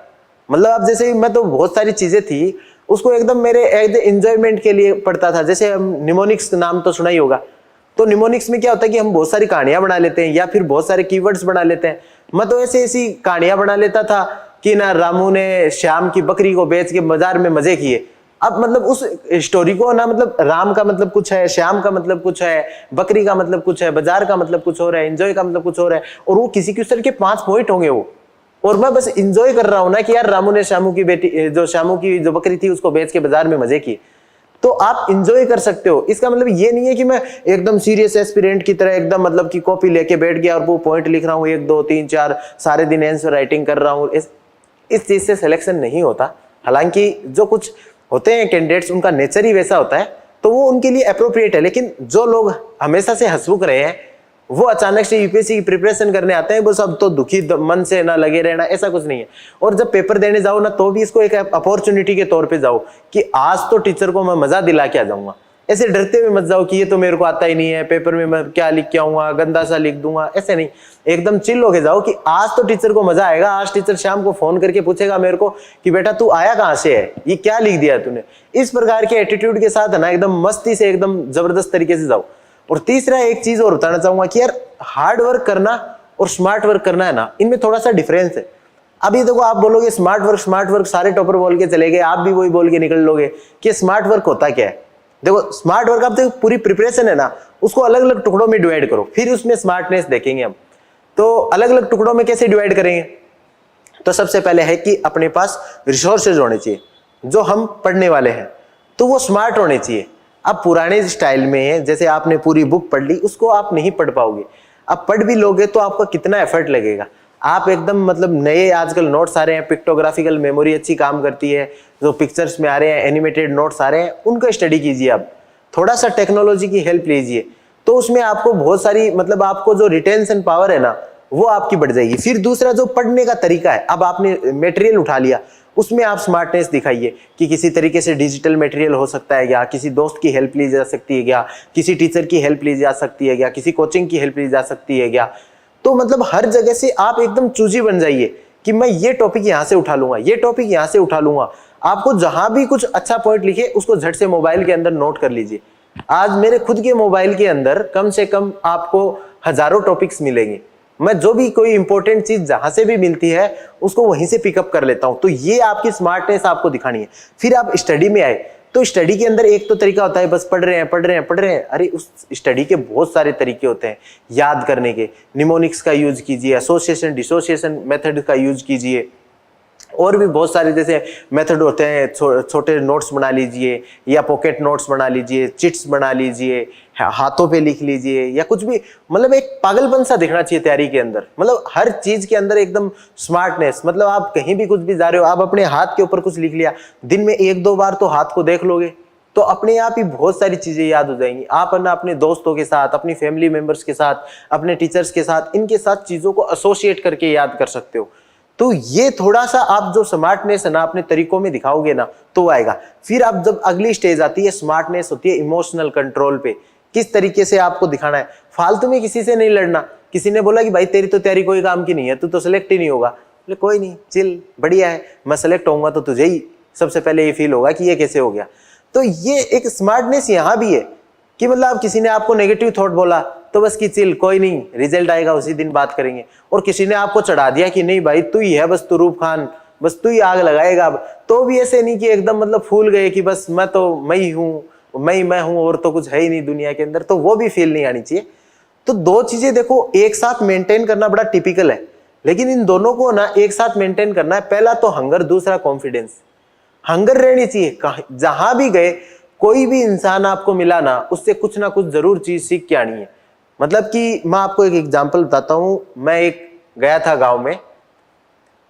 मतलब अब जैसे मैं तो बहुत सारी चीजें थी उसको एकदम मेरे एंजॉयमेंट के लिए पढ़ता था। जैसे हम निमोनिक्स नाम तो सुना ही होगा, तो निमोनिक्स में क्या होता है कि हम बहुत सारी कहानियां बना लेते हैं या फिर बहुत सारे कीवर्ड्स बना लेते हैं। मैं तो ऐसी कहानियां बना लेता था कि ना रामू ने श्याम की बकरी को बेच के बाजार में मजे किए। अब मतलब उस स्टोरी को ना, मतलब राम का मतलब कुछ है, श्याम का मतलब कुछ है, बकरी का मतलब कुछ है, बाजार का मतलब कुछ और है, एंजॉय का मतलब कुछ और है, और वो किसी क्वेश्चन के 5 पॉइंट होंगे वो, और मैं बस इंजॉय कर रहा हूं ना कि यार रामू ने श्यामू की बेटी, जो श्यामू की जो बकरी थी उसको बेच के बाजार में मजे किए। तो आप इंजॉय कर सकते हो। इसका मतलब ये नहीं है कि मैं एकदम सीरियस एस्पिरेंट की तरह एकदम मतलब कि कॉपी लेके बैठ गया और वो पॉइंट लिख रहा हूँ 1 2 3 4 सारे दिन आंसर राइटिंग कर रहा हूँ। इस चीज से सिलेक्शन नहीं होता। हालांकि जो कुछ होते हैं कैंडिडेट्स उनका नेचर ही वैसा होता है, तो वो उनके लिए अप्रोप्रिएट है। लेकिन जो लोग हमेशा से हंसमुख रहे हैं वो अचानक से यूपीएससी की प्रिपरेशन करने आते हैं, बस अब तो दुखी मन से ना लगे रहना, ऐसा कुछ नहीं है। और जब पेपर देने जाओ ना तो भी इसको एक अपॉर्चुनिटी के तौर पे जाओ कि आज तो टीचर को मैं मजा दिला के आ जाऊंगा। ऐसे डरते हुए मत जाओ कि ये तो मेरे को आता ही नहीं है, पेपर में मैं क्या लिख के आऊंगा, गंदा सा लिख दूंगा, ऐसे नहीं। एकदम चिल होके जाओ कि आज तो टीचर को मजा आएगा। आज टीचर शाम को फोन करके पूछेगा मेरे को कि बेटा तू आया कहाँ से है, ये क्या लिख दिया तूने। इस प्रकार के एटीट्यूड के साथ है ना एकदम मस्ती से एकदम जबरदस्त तरीके से जाओ। और तीसरा एक चीज और बताना चाहूंगा कि यार हार्ड वर्क करना और स्मार्ट वर्क करना है ना, इनमें थोड़ा सा डिफरेंस है। अभी देखो आप बोलोगे स्मार्ट वर्क सारे टॉपर बोल के चले गए, आप भी वही बोल के निकल लोगे कि स्मार्ट वर्क होता क्या है। देखो स्मार्ट वर्क आप देखो पूरी प्रिपरेशन है ना उसको अलग अलग टुकड़ों में डिवाइड करो, फिर उसमें स्मार्टनेस देखेंगे हम। तो अलग अलग टुकड़ों में कैसे डिवाइड करेंगे, तो सबसे पहले है कि अपने पास रिसोर्सेज होने चाहिए। जो हम पढ़ने वाले हैं तो वो स्मार्ट होने चाहिए। अब पुराने स्टाइल में जैसे आपने पूरी बुक पढ़ ली उसको आप नहीं पढ़ पाओगे। अब पढ़ भी लोगे तो आपका कितना एफर्ट लगेगा। आप एकदम मतलब नए आजकल नोट्स आ रहे हैं, पिक्टोग्राफिकल मेमोरी अच्छी काम करती है, जो पिक्चर्स में आ रहे हैं, एनिमेटेड नोट्स आ रहे हैं, उनको स्टडी कीजिए। आप थोड़ा सा टेक्नोलॉजी की हेल्प लीजिए तो उसमें आपको बहुत सारी मतलब आपको जो रिटेंशन पावर है ना वो आपकी बढ़ जाएगी। फिर दूसरा जो पढ़ने का तरीका है, अब आपने मटेरियल उठा लिया उसमें आप स्मार्टनेस दिखाइए कि किसी तरीके से डिजिटल मटेरियल हो सकता है क्या, किसी दोस्त की हेल्प ली जा सकती है क्या, किसी टीचर की हेल्प ली जा सकती है क्या, किसी कोचिंग की हेल्प ली जा सकती है क्या। तो मतलब हर जगह से आप एकदम चूजी बन जाइए कि मैं ये टॉपिक यहाँ से उठा लूंगा, ये टॉपिक यहाँ से उठा लूंगा। आपको जहां भी कुछ अच्छा पॉइंट लिखे उसको झट से मोबाइल के अंदर नोट कर लीजिए। आज मेरे खुद के मोबाइल के अंदर कम से कम आपको हजारों टॉपिक्स मिलेंगे। मैं जो भी कोई इंपॉर्टेंट चीज जहां से भी मिलती है उसको वहीं से पिकअप कर लेता हूं। तो ये आपकी स्मार्टनेस आपको दिखानी है। फिर आप स्टडी में आए तो स्टडी के अंदर एक तो तरीका होता है बस पढ़ रहे हैं। अरे उस स्टडी के बहुत सारे तरीके होते हैं याद करने के। निमोनिक्स का यूज कीजिए, एसोसिएशन डिसोसिएशन मेथड का यूज कीजिए, और भी बहुत सारे जैसे मेथड होते हैं। छोटे नोट्स बना लीजिए या पॉकेट नोट्स बना लीजिए, चिट्स बना लीजिए, हाथों पे लिख लीजिए या कुछ भी। मतलब एक पागलपन सा दिखना चाहिए तैयारी के अंदर। मतलब हर चीज के अंदर एकदम स्मार्टनेस। मतलब आप कहीं भी कुछ भी जा रहे हो, आप अपने हाथ के ऊपर कुछ लिख लिया, दिन में 1-2 बार तो हाथ को देख लोगे तो अपने आप ही बहुत सारी चीजें याद हो जाएंगी। आप ना अपने दोस्तों के साथ, अपनी फैमिली मेंबर्स के साथ, अपने टीचर्स के साथ, इनके साथ चीजों को एसोसिएट करके याद कर सकते हो। तो ये थोड़ा सा आप जो स्मार्टनेस है ना अपने तरीकों में दिखाओगे ना तो आएगा। फिर आप जब अगली स्टेज आती है स्मार्टनेस होती है इमोशनल कंट्रोल पे। किस तरीके से आपको दिखाना है, फालतू में किसी से नहीं लड़ना। किसी ने बोला कि भाई तेरी तो तैयारी कोई काम की नहीं है, तू तो सिलेक्ट ही नहीं होगा। बोले कोई नहीं, चिल, बढ़िया है, मैं सिलेक्ट होऊंगा तो तुझे ही सबसे पहले ये फील होगा कि ये कैसे हो गया। तो ये एक स्मार्टनेस यहाँ भी है कि मतलब किसी ने आपको नेगेटिव थॉट बोला तो बस की चिल, कोई नहीं, रिजल्ट आएगा उसी दिन बात करेंगे। और किसी ने आपको चढ़ा दिया कि नहीं भाई तू ही है, बस तू रूप खान, बस तू ही आग लगाएगा अब, तो भी ऐसे नहीं कि एकदम मतलब फूल गए कि बस मैं तो मैं ही हूँ, मैं हूँ और तो कुछ है ही नहीं दुनिया के अंदर। तो वो भी फील नहीं आनी चाहिए। तो 2 चीजें देखो एक साथ मेंटेन करना बड़ा टिपिकल है, लेकिन इन दोनों को ना एक साथ मेंटेन करना है। पहला तो हंगर, दूसरा कॉन्फिडेंस। हंगर रहनी चाहिए। जहां भी गए कोई भी इंसान आपको मिला ना उससे कुछ ना कुछ जरूर चीज सीख के आनी है। मतलब कि मैं आपको एक एग्जांपल बताता हूं। मैं एक गया था गांव में,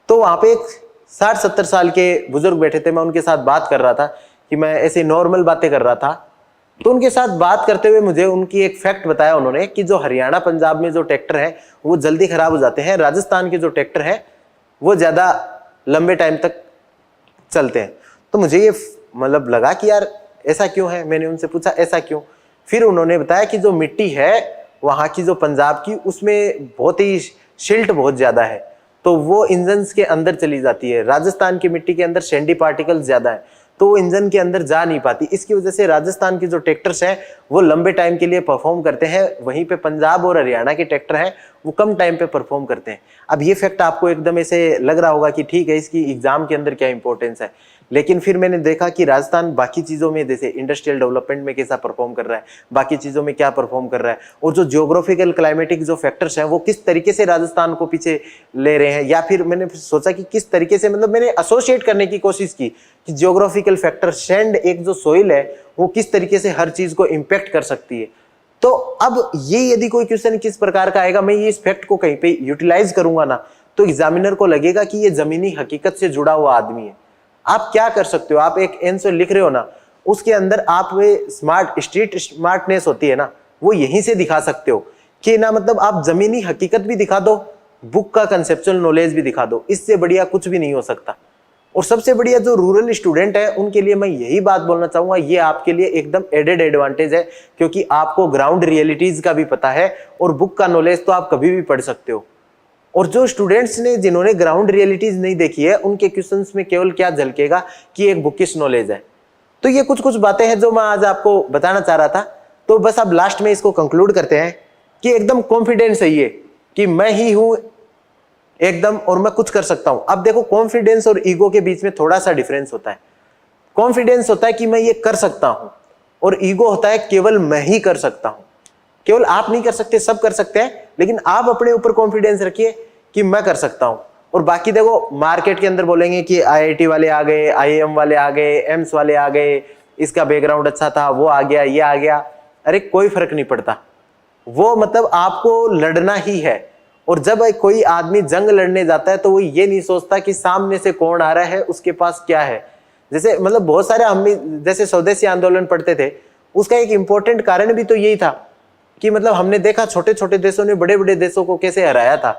तो वहां पे एक 60-70 साल के बुजुर्ग बैठे थे। मैं उनके साथ बात कर रहा था कि मैं ऐसे नॉर्मल बातें कर रहा था। तो उनके साथ बात करते हुए मुझे उनकी एक फैक्ट बताया उन्होंने कि जो हरियाणा पंजाब में जो ट्रैक्टर है वो जल्दी खराब हो जाते हैं, राजस्थान के जो ट्रैक्टर है वो ज्यादा लंबे टाइम तक चलते हैं। तो मुझे ये मतलब लगा कि यार ऐसा क्यों है, मैंने उनसे पूछा ऐसा क्यों। फिर उन्होंने बताया कि जो मिट्टी है वहां की जो पंजाब की, उसमें बहुत ही सिल्ट बहुत ज्यादा है, तो वो इंजन्स के अंदर चली जाती है। राजस्थान की मिट्टी के अंदर सैंडी पार्टिकल्स ज्यादा है, तो वो इंजन के अंदर जा नहीं पाती। इसकी वजह से राजस्थान की जो ट्रैक्टर्स हैं वो लंबे टाइम के लिए परफॉर्म करते हैं, वहीं पे पंजाब और हरियाणा के ट्रैक्टर हैं वो कम टाइम पे परफॉर्म करते हैं। अब ये फैक्ट आपको एकदम ऐसे लग रहा होगा कि ठीक है इसकी एग्जाम के अंदर क्या इंपॉर्टेंस है, लेकिन फिर मैंने देखा कि राजस्थान बाकी चीजों में जैसे इंडस्ट्रियल डेवलपमेंट में कैसा परफॉर्म कर रहा है, बाकी चीजों में क्या परफॉर्म कर रहा है, और जो जियोग्राफिकल क्लाइमेटिक जो फैक्टर्स हैं वो किस तरीके से राजस्थान को पीछे ले रहे हैं, या फिर मैंने सोचा कि किस तरीके से, मतलब मैंने एसोसिएट करने की कोशिश की कि जियोग्राफिकल फैक्टर सैंड एक जो सोइल है वो किस तरीके से हर चीज को इम्पैक्ट कर सकती है। तो अब ये यदि कोई क्वेश्चन किस प्रकार का आएगा, मैं ये इस फैक्ट को कहीं पे यूटिलाइज करूंगा ना, तो एग्जामिनर को लगेगा कि ये जमीनी हकीकत से जुड़ा हुआ आदमी है। आप क्या कर सकते हो, आप एक आंसर लिख रहे हो ना, उसके अंदर आप वे स्मार्ट स्ट्रीट स्मार्टनेस होती है ना, वो यहीं से दिखा सकते हो कि ना, मतलब आप जमीनी हकीकत भी दिखा दो, बुक का कंसेप्चुअल नॉलेज भी दिखा दो, इससे बढ़िया कुछ भी नहीं हो सकता। और सबसे बढ़िया जो रूरल स्टूडेंट है उनके लिए मैं यही बात बोलना चाहूंगा, ये आपके लिए एकदम एडेड एडवांटेज है, क्योंकि आपको ग्राउंड रियलिटीज का भी पता है और बुक का नॉलेज तो आप कभी भी पढ़ सकते हो। और जो स्टूडेंट्स ने जिन्होंने ग्राउंड रियलिटीज नहीं देखी है उनके क्वेश्चंस में केवल क्या झलकेगा कि एक बुकिश नॉलेज है। तो ये कुछ कुछ बातें हैं जो मैं आज आपको बताना चाह रहा था। तो बस अब लास्ट में इसको कंक्लूड करते हैं कि एकदम कॉन्फिडेंस है ये कि मैं ही हूं एकदम और मैं कुछ कर सकता हूं। अब देखो, कॉन्फिडेंस और ईगो के बीच में थोड़ा सा डिफरेंस होता है। कॉन्फिडेंस होता है कि मैं ये कर सकता हूं, और ईगो होता है केवल मैं ही कर सकता हूं। केवल आप नहीं कर सकते, सब कर सकते हैं, लेकिन आप अपने ऊपर कॉन्फिडेंस रखिए कि मैं कर सकता हूं। और बाकी देखो, मार्केट के अंदर बोलेंगे कि आईआईटी वाले आ गए, आईआईएम वाले आ गए, एम्स वाले आ गए, इसका बैकग्राउंड अच्छा था, वो आ गया, ये आ गया। अरे कोई फर्क नहीं पड़ता, वो मतलब आपको लड़ना ही है। और जब कोई आदमी जंग लड़ने जाता है तो वो ये नहीं सोचता कि सामने से कौन आ रहा है, उसके पास क्या है। जैसे मतलब बहुत सारे हम भी जैसे स्वदेशी आंदोलन पढ़ते थे, उसका एक इंपॉर्टेंट कारण भी तो यही था कि मतलब हमने देखा छोटे छोटे देशों ने बड़े बड़े देशों को कैसे हराया था।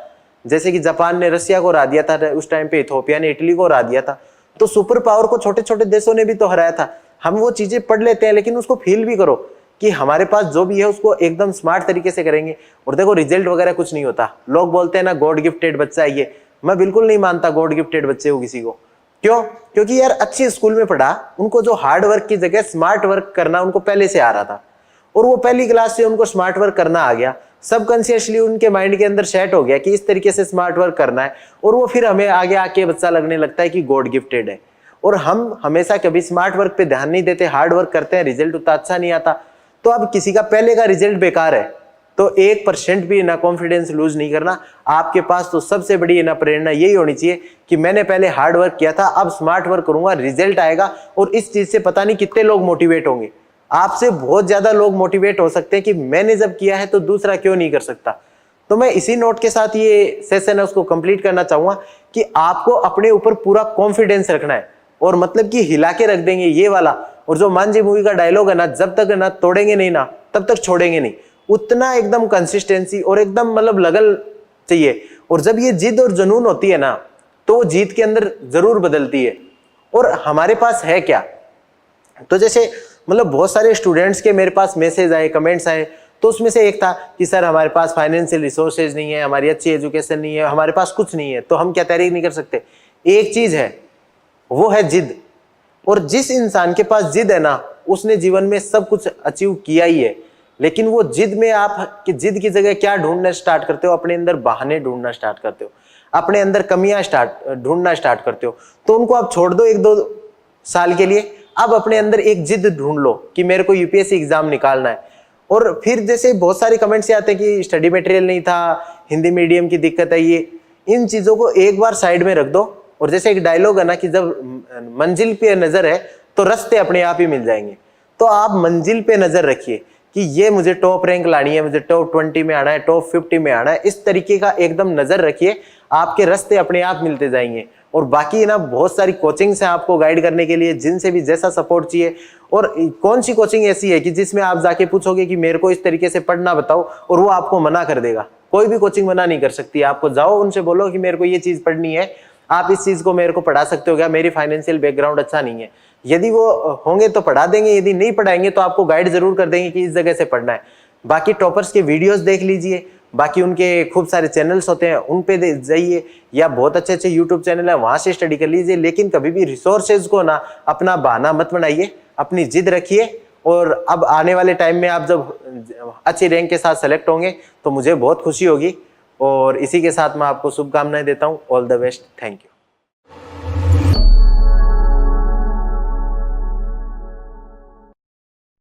जैसे कि जापान ने रशिया को हरा दिया था, उस टाइम पे इथोपिया ने इटली को हरा दिया था। तो सुपर पावर को छोटे छोटे देशों ने भी तो हराया था। हम वो चीजें पढ़ लेते हैं, लेकिन उसको फील भी करो कि हमारे पास जो भी है उसको एकदम स्मार्ट तरीके से करेंगे। और देखो, रिजल्ट वगैरह कुछ नहीं होता। लोग बोलते हैं ना गॉड गिफ्टेड बच्चा है ये, मैं बिल्कुल नहीं मानता गॉड गिफ्टेड बच्चे हो किसी को। क्यों? क्योंकि यार अच्छी स्कूल में पढ़ा, उनको जो हार्ड वर्क की जगह स्मार्ट वर्क करना उनको पहले से आ रहा था, और वो पहली क्लास से उनको स्मार्ट वर्क करना आ गया। सबकॉन्शियसली उनके माइंड के अंदर सेट हो गया कि इस तरीके से स्मार्ट वर्क करना है, और वो फिर हमें आगे आके बच्चा लगने लगता है कि गॉड गिफ्टेड है। और हम हमेशा कभी स्मार्ट वर्क पे ध्यान नहीं देते, हार्ड वर्क करते हैं, रिजल्ट उतना अच्छा नहीं आता। तो अब किसी का पहले का रिजल्ट बेकार है तो 1% भी ना कॉन्फिडेंस लूज नहीं करना। आपके पास तो सबसे बड़ी ना प्रेरणा यही होनी चाहिए कि मैंने पहले हार्ड वर्क किया था, अब स्मार्ट वर्क करूंगा, रिजल्ट आएगा। और इस चीज से पता नहीं कितने लोग मोटिवेट होंगे, आपसे बहुत ज्यादा लोग मोटिवेट हो सकते हैं कि मैंने जब किया है तो दूसरा क्यों नहीं कर सकता। तो मैं इसी नोट के साथ ये सेशन है उसको कंप्लीट करना चाहूंगा कि आपको अपने ऊपर पूरा कॉन्फिडेंस रखना है, और मतलब कि हिला के रख देंगे ये वाला। और जो मांझी मूवी का डायलॉग है ना, जब तक ना तोड़ेंगे नहीं ना तब तक छोड़ेंगे नहीं, उतना एकदम कंसिस्टेंसी और एकदम मतलब लगन चाहिए। और जब ये जिद और जुनून होती है ना, तो वो जीत के अंदर जरूर बदलती है। और हमारे पास है क्या, तो जैसे मतलब बहुत सारे स्टूडेंट्स के मेरे पास मैसेज आए, कमेंट्स आए, तो उसमें से एक था कि सर हमारे पास फाइनेंशियल रिसोर्सेज नहीं है, हमारी अच्छी एजुकेशन नहीं है, हमारे पास कुछ नहीं है, तो हम क्या तैयारी नहीं कर सकते। एक चीज है, वो है जिद। और जिस इंसान के पास जिद है ना, उसने जीवन में सब कुछ अचीव किया ही है। लेकिन वो जिद में आप जिद की जगह क्या ढूंढना स्टार्ट करते हो, अपने अंदर बहाने ढूंढना स्टार्ट करते हो, अपने अंदर कमियां ढूंढना स्टार्ट करते हो। तो उनको आप छोड़ दो 1-2 साल के लिए, अब अपने अंदर एक जिद ढूंढ लो कि मेरे को यूपीएससी एग्जाम निकालना है। और फिर जैसे बहुत सारे कमेंट्स आते हैं कि स्टडी मटेरियल नहीं था, हिंदी मीडियम की दिक्कत है, ये इन चीजों को एक बार साइड में रख दो। और जैसे एक डायलॉग है ना कि जब मंजिल पे नजर है तो रास्ते अपने आप ही मिल जाएंगे। तो आप मंजिल पे नजर रखिए कि ये मुझे टॉप रैंक लानी है, मुझे टॉप 20 में आना है, टॉप 50 में आना है, इस तरीके का एकदम नजर रखिए, आपके रास्ते अपने आप मिलते जाएंगे। और बाकी ना बहुत सारी कोचिंग्स हैं आपको गाइड करने के लिए, जिनसे भी जैसा सपोर्ट चाहिए। और कौन सी कोचिंग ऐसी है कि जिसमें आप जाके पूछोगे कि मेरे को इस तरीके से पढ़ना बताओ और वो आपको मना कर देगा? कोई भी कोचिंग मना नहीं कर सकती। आपको जाओ, उनसे बोलो कि मेरे को ये चीज पढ़नी है, आप इस चीज को मेरे को पढ़ा सकते हो क्या, मेरी फाइनेंशियल बैकग्राउंड अच्छा नहीं है। यदि वो होंगे तो पढ़ा देंगे, यदि नहीं पढ़ाएंगे तो आपको गाइड जरूर कर देंगे कि इस जगह से पढ़ना है। बाकी टॉपर्स के वीडियोस देख लीजिए, बाकी उनके खूब सारे चैनल्स होते हैं, उन पे जाइए, या बहुत अच्छे अच्छे यूट्यूब चैनल है, वहां से स्टडी कर लीजिए। लेकिन कभी भी रिसोर्सेज को ना अपना बहाना मत बनाइए, अपनी जिद रखिए। और अब आने वाले टाइम में आप जब अच्छी रैंक के साथ सेलेक्ट होंगे तो मुझे बहुत खुशी होगी। और इसी के साथ मैं आपको शुभकामनाएं देता हूँ। All the best, thank you.